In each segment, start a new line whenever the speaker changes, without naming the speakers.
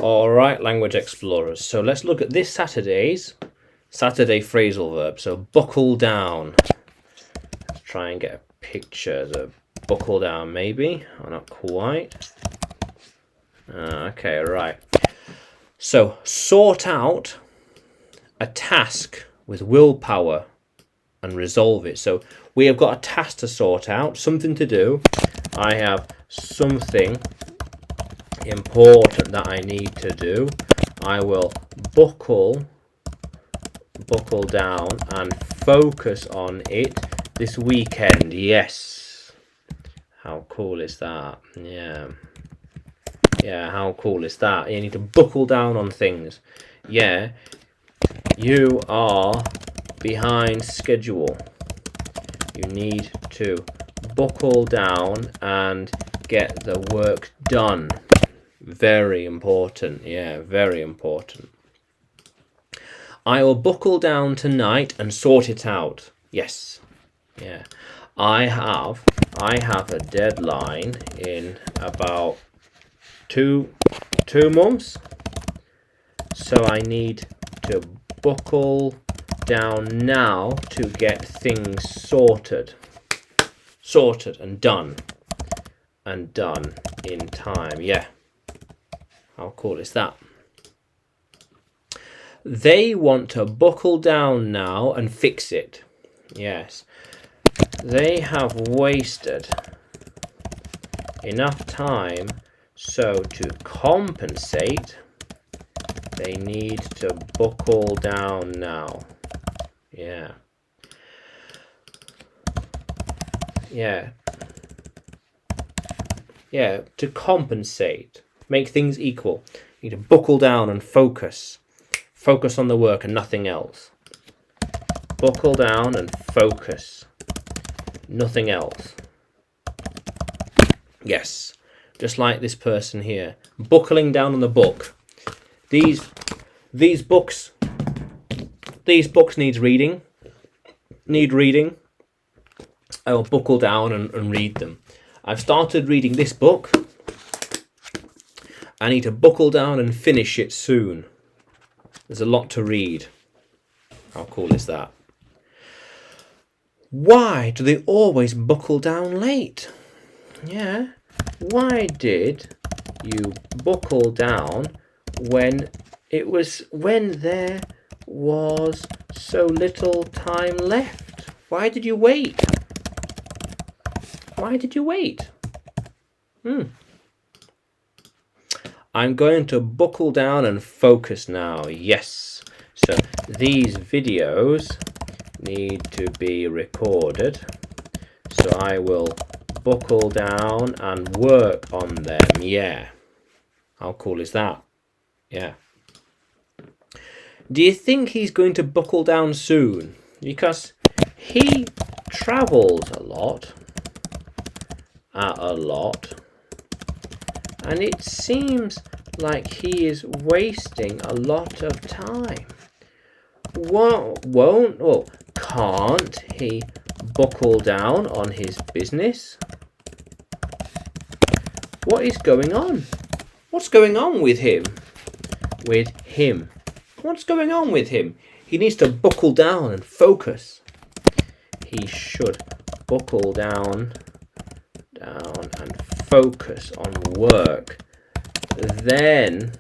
Alright, language explorers. So let's look at this Saturday phrasal verb. So buckle down. Let's try and get a picture. So buckle down maybe, or not quite. Okay, right. So sort out a task with willpower and resolve it. So we have got a task to sort out, something to do. I have something important that I need to do. I will buckle down and focus on it this weekend. Yes. How cool is that? Yeah, how cool is that? You need to buckle down on things. Yeah, you are behind schedule. You need to buckle down and get the work done. Very important. Yeah, very important. I will buckle down tonight and sort it out. Yes. Yeah. I have a deadline in about two months. So I need to buckle down now to get things sorted and done in time. Yeah, how cool is that? They want to buckle down now and fix it. Yes, they have wasted enough time, so to compensate they need to buckle down now. Yeah. To compensate, make things equal. You need to buckle down and focus on the work and nothing else. Buckle down and focus, nothing else. Yes, just like this person here, buckling down on the book. These books need reading. I will buckle down and read them. I've started reading this book. I need to buckle down and finish it soon. There's a lot to read. How cool is that? Why do they always buckle down late? Yeah. Why did you buckle down when there was so little time left? Why did you wait? I'm going to buckle down and focus now. Yes. So these videos need to be recorded. So I will buckle down and work on them. Yeah. How cool is that? Yeah. Do you think he's going to buckle down soon? Because he travels a lot. And it seems like he is wasting a lot of time. Can't he buckle down on his business? What is going on? What's going on with him? What's going on with him? He needs to buckle down and focus. He should buckle down and focus on work. Then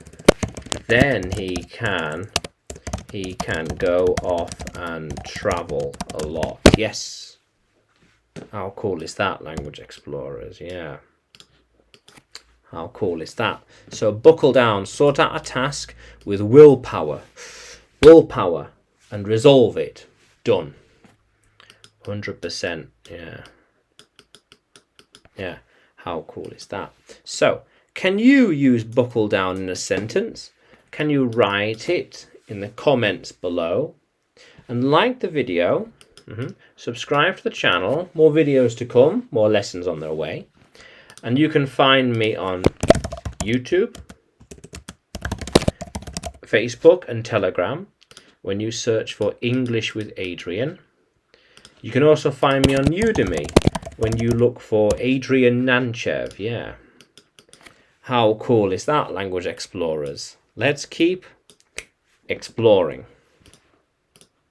he can go off and travel a lot. Yes. How cool is that, language explorers? Yeah. How cool is that? So buckle down, sort out a task with willpower, and resolve it. Done. 100%. Yeah. How cool is that? So, can you use buckle down in a sentence? Can you write it in the comments below? And like the video. Subscribe to the channel. More videos to come. More lessons on their way. And you can find me on YouTube, Facebook and Telegram when you search for English with Adrian. You can also find me on Udemy when you look for Adrian Nanchev. Yeah. How cool is that, language explorers? Let's keep exploring.